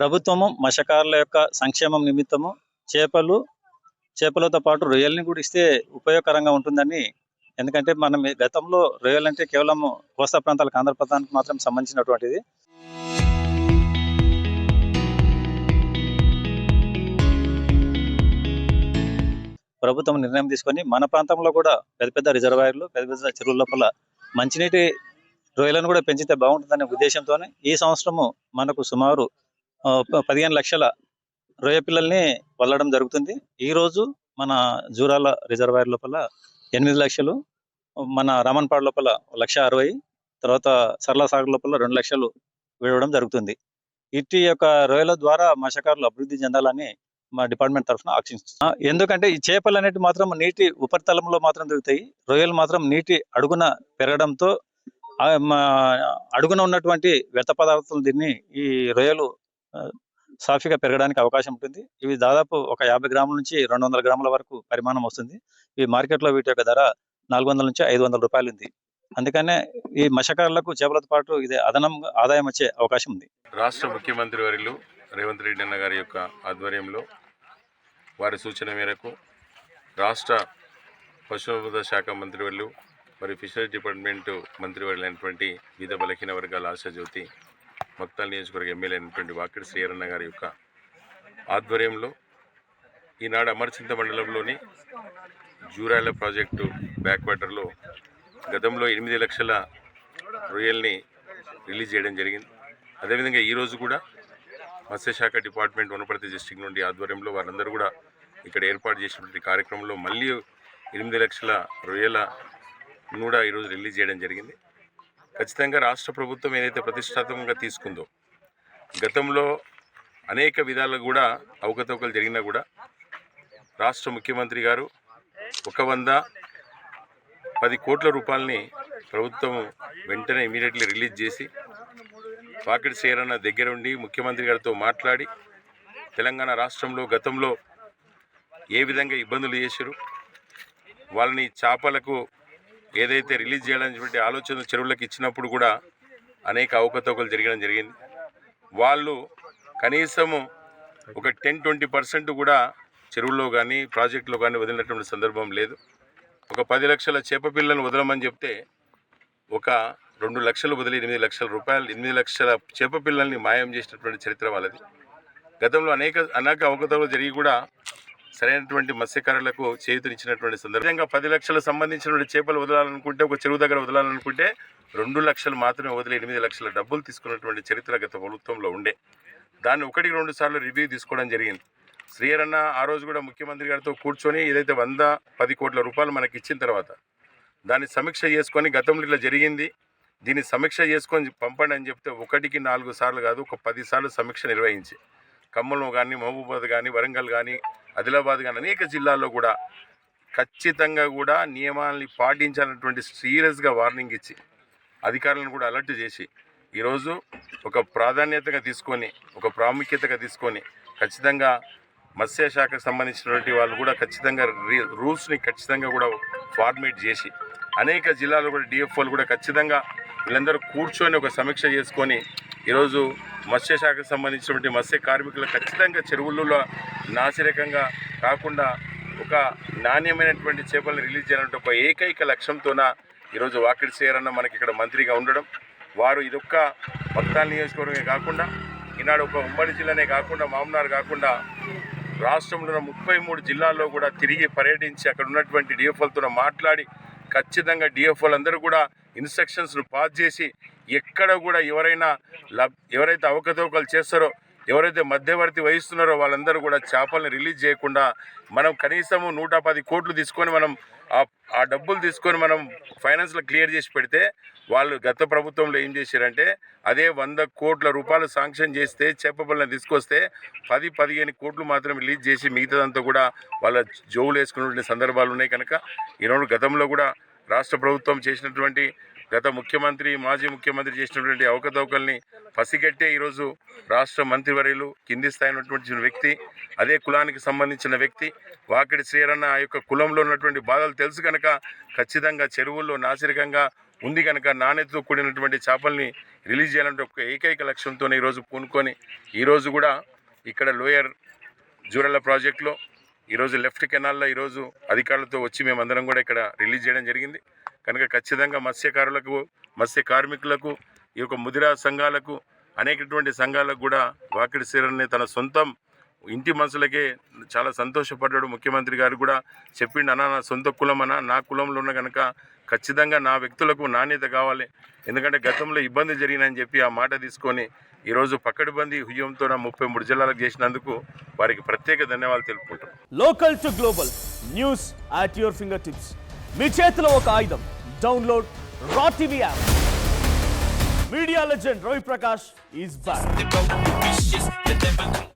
ప్రభుత్వము మత్స్యకారుల యొక్క సంక్షేమం నిమిత్తము చేపలతో పాటు రొయ్యల్ని కూడా ఇస్తే ఉపయోగకరంగా ఉంటుందని. ఎందుకంటే మనం గతంలో రొయ్యలంటే కేవలం కోస్తా ప్రాంతాలకు, ఆంధ్ర ప్రాంతానికి మాత్రం సంబంధించినటువంటిది. ప్రభుత్వం నిర్ణయం తీసుకొని మన ప్రాంతంలో కూడా పెద్ద పెద్ద రిజర్వాయర్లు, పెద్ద పెద్ద చెరువుల లోపల మంచినీటి రొయ్యలను కూడా పెంచితే బాగుంటుందనే ఉద్దేశంతోనే ఈ సంవత్సరము మనకు సుమారు 15 లక్షల రొయ్య పిల్లల్ని వదలడం జరుగుతుంది. ఈ రోజు మన జూరాల రిజర్వాయర్ లోపల 8 లక్షలు, మన రామన్పాడు లోపల 1,60,000, తర్వాత సరళ సాగర్ లోపల 2 లక్షలు విడవడం జరుగుతుంది. ఇట్టి యొక్క రొయ్యల ద్వారా మత్స్యకారులు అభివృద్ధి చెందాలని మా డిపార్ట్మెంట్ తరఫున ఆశిస్తున్నాం. ఎందుకంటే ఈ చేపలు అనేవి మాత్రం నీటి ఉపరితలంలో మాత్రం దొరుకుతాయి. రొయ్యలు మాత్రం నీటి అడుగున పెరగడంతో అడుగున ఉన్నటువంటి వ్యర్థ పదార్థాలు దీన్ని ఈ రొయ్యలు సాఫీగా పెరగడానికి అవకాశం ఉంటుంది. ఇవి దాదాపు ఒక 50 గ్రాముల నుంచి 200 గ్రాముల వరకు పరిమాణం వస్తుంది. ఈ మార్కెట్లో వీటి యొక్క ధర 400 నుంచి 500 రూపాయలు ఉంది. అందుకనే ఈ మత్స్యకారులకు చేపలతో పాటు ఇది అదనంగా ఆదాయం వచ్చే అవకాశం ఉంది. రాష్ట్ర ముఖ్యమంత్రి వర్యులు రేవంత్ రెడ్డి అన్న గారి యొక్క ఆధ్వర్యంలో వారి సూచన మేరకు రాష్ట్ర పశుసంవర్ధక శాఖ మంత్రివర్యులు మరి ఫిషరీస్ డిపార్ట్మెంటు మంత్రివర్యులైనటువంటి వివిధ బలహీన వర్గాల ఆశాజ్యోతి మక్తాల్ నియోజకవర్గ ఎమ్మెల్యే అయినటువంటి వాకిడి శ్రీహరన్న గారి యొక్క ఆధ్వర్యంలో ఈనాడు అమర్చింత మండలంలోని జూరాల ప్రాజెక్టు బ్యాక్ వాటర్లో గతంలో 8 లక్షల రొయ్యల్ని రిలీజ్ చేయడం జరిగింది. అదేవిధంగా ఈరోజు కూడా మత్స్యశాఖ డిపార్ట్మెంట్ వనపర్తి డిస్ట్రిక్ట్ నుండి ఆధ్వర్యంలో వారందరూ కూడా ఇక్కడ ఏర్పాటు చేసినటువంటి కార్యక్రమంలో మళ్ళీ 8 లక్షల రొయ్యల కూడా ఈరోజు రిలీజ్ చేయడం జరిగింది. ఖచ్చితంగా రాష్ట్ర ప్రభుత్వం ఏదైతే ప్రతిష్టాత్మకంగా తీసుకుందో, గతంలో అనేక విధాలుగా కూడా అవకతవకలు జరిగినా కూడా రాష్ట్ర ముఖ్యమంత్రి గారు 110 కోట్ల రూపాయలని ప్రభుత్వం వెంటనే ఇమీడియట్లీ రిలీజ్ చేసి వాకిడి శ్రీహరన్న దగ్గర ఉండి ముఖ్యమంత్రి గారితో మాట్లాడి తెలంగాణ రాష్ట్రంలో గతంలో ఏ విధంగా ఇబ్బందులు చేశారు, వాళ్ళని చేపలకు ఏదైతే రిలీజ్ చేయాలనేటువంటి ఆలోచన చెరువులకు ఇచ్చినప్పుడు కూడా అనేక అవకతవకలు జరగడం జరిగింది. వాళ్ళు కనీసము ఒక 10-20% కూడా చెరువుల్లో కానీ ప్రాజెక్టులో కానీ వదిలినటువంటి సందర్భం లేదు. ఒక 10 లక్షల చేప పిల్లలను వదలమని చెప్తే ఒక 2 లక్షలు వదిలి 8 లక్షల రూపాయలు, 8 లక్షల చేప పిల్లల్ని మాయం చేసినటువంటి చరిత్ర వాళ్ళది. గతంలో అనేక అవకతవకలు జరిగి కూడా సరైనటువంటి మత్స్యకారులకు చేయూతనిచ్చినటువంటి సందర్భంగా 10 లక్షలకు సంబంధించినటువంటి చేపలు వదలాలనుకుంటే, ఒక చెరువు దగ్గర వదలాలనుకుంటే 2 లక్షలు మాత్రమే వదిలి 8 లక్షల డబ్బులు తీసుకున్నటువంటి చరిత్ర గత ప్రభుత్వంలో ఉండే. దాన్ని 1-2 సార్లు రివ్యూ తీసుకోవడం జరిగింది. శ్రీహరన్న ఆ రోజు కూడా ముఖ్యమంత్రి గారితో కూర్చొని ఏదైతే 110 కోట్ల రూపాయలు మనకి ఇచ్చిన తర్వాత దాన్ని సమీక్ష చేసుకొని గతంలో ఇలా జరిగింది, దీన్ని సమీక్ష చేసుకొని పంపండి అని చెప్తే 1-4 సార్లు కాదు, ఒక 10 సార్లు సమీక్ష నిర్వహించి ఖమ్మంలో కానీ, మహబూబాబాద్ కానీ, వరంగల్ కానీ, ఆదిలాబాద్ కానీ అనేక జిల్లాల్లో కూడా ఖచ్చితంగా కూడా నియమాల్ని పాటించాలన్నటువంటి సీరియస్గా వార్నింగ్ ఇచ్చి అధికారులను కూడా అలర్ట్ చేసి ఈరోజు ఒక ప్రాధాన్యతగా తీసుకొని, ఒక ప్రాముఖ్యతగా తీసుకొని ఖచ్చితంగా మత్స్యశాఖకు సంబంధించినటువంటి వాళ్ళు కూడా ఖచ్చితంగా రూల్స్ని ఖచ్చితంగా కూడా ఫార్మేట్ చేసి అనేక జిల్లాల్లో కూడా డిఎఫ్ఓలు కూడా ఖచ్చితంగా వీళ్ళందరూ కూర్చొని ఒక సమీక్ష చేసుకొని ఈరోజు మత్స్యశాఖకు సంబంధించినటువంటి మత్స్య కార్మికులు ఖచ్చితంగా చెరువుల్లో నాసిరకంగా కాకుండా ఒక నాణ్యమైనటువంటి చేపలను రిలీజ్ చేయాలంటే ఒక ఏకైక లక్ష్యంతోన ఈరోజు వాకిడి శ్రీహరన్న మనకి ఇక్కడ మంత్రిగా ఉండడం, వారు ఇదొక్క మక్తాల్ నియోజకవర్గమే కాకుండా ఈనాడు ఒక ఉమ్మడి జిల్లానే కాకుండా, మామూనార్ కాకుండా రాష్ట్రంలో 33 జిల్లాల్లో కూడా తిరిగి పర్యటించి అక్కడ ఉన్నటువంటి డిఎఫ్ఓలతో మాట్లాడి ఖచ్చితంగా డిఎఫ్ఓలందరూ కూడా ఇన్స్ట్రక్షన్స్ను పాస్ చేసి ఎక్కడ కూడా ఎవరైతే అవకతవకలు చేస్తారో, ఎవరైతే మధ్యవర్తి వహిస్తున్నారో వాళ్ళందరూ కూడా చేపలను రిలీజ్ చేయకుండా మనం కనీసము 110 కోట్లు తీసుకొని మనం ఆ డబ్బులు తీసుకొని మనం ఫైనాన్స్లో క్లియర్ చేసి పెడితే, వాళ్ళు గత ప్రభుత్వంలో ఏం చేశారంటే అదే 100 కోట్ల రూపాయలు శాంక్షన్ చేస్తే చేప పిల్లలను తీసుకొస్తే 10-15 కోట్లు మాత్రం రిలీజ్ చేసి మిగతాదంతా కూడా వాళ్ళ జోవులు వేసుకున్నటువంటి సందర్భాలు ఉన్నాయి. కనుక ఈరోజు గతంలో కూడా రాష్ట్ర ప్రభుత్వం చేసినటువంటి, గత ముఖ్యమంత్రి, మాజీ ముఖ్యమంత్రి చేసినటువంటి అవకతవకల్ని పసిగట్టే ఈరోజు రాష్ట్ర మంత్రివర్యులు కింది స్థాయి ఉన్నటువంటి వ్యక్తి, అదే కులానికి సంబంధించిన వ్యక్తి వాకిడి శ్రీహరన్న ఆ యొక్క కులంలో ఉన్నటువంటి బాధలు తెలుసు కనుక ఖచ్చితంగా చెరువుల్లో నాసిరకంగా ఉంది కనుక నాణ్యతతో కూడినటువంటి చేపల్ని రిలీజ్ చేయాలంటే ఒక ఏకైక లక్ష్యంతో ఈరోజు పూనుకొని ఈరోజు కూడా ఇక్కడ లోయర్ జూరాల ప్రాజెక్టులో ఈరోజు లెఫ్ట్ కెనాల్లో ఈరోజు అధికారులతో వచ్చి మేమందరం కూడా ఇక్కడ రిలీజ్ చేయడం జరిగింది. కనుక ఖచ్చితంగా మత్స్యకారులకు, మత్స్య కార్మికులకు, ఈ యొక్క ముదిరా సంఘాలకు, అనేకటువంటి సంఘాలకు కూడా వాకిడి శ్రీరన్ని తన సొంతం ఇంటి మనుషులకే చాలా సంతోషపడ్డాడు. ముఖ్యమంత్రి గారు కూడా చెప్పిండు, అన్న నా సొంత కులం అన్న, నా కులంలో ఉన్న కనుక ఖచ్చితంగా నా వ్యక్తులకు నాణ్యత కావాలి, ఎందుకంటే గతంలో ఇబ్బంది జరిగినని చెప్పి ఆ మాట తీసుకొని ఈరోజు పక్కడిబంది హుయ్యంతో 33 జిల్లాలకు చేసినందుకు వారికి ప్రత్యేక ధన్యవాదాలు తెలుపుకుంటాం. Local to global news at your fingertips. మీ చేతిలో ఒక ఆయుధం. Download Raw TV app. Media legend Ravi Prakash is back.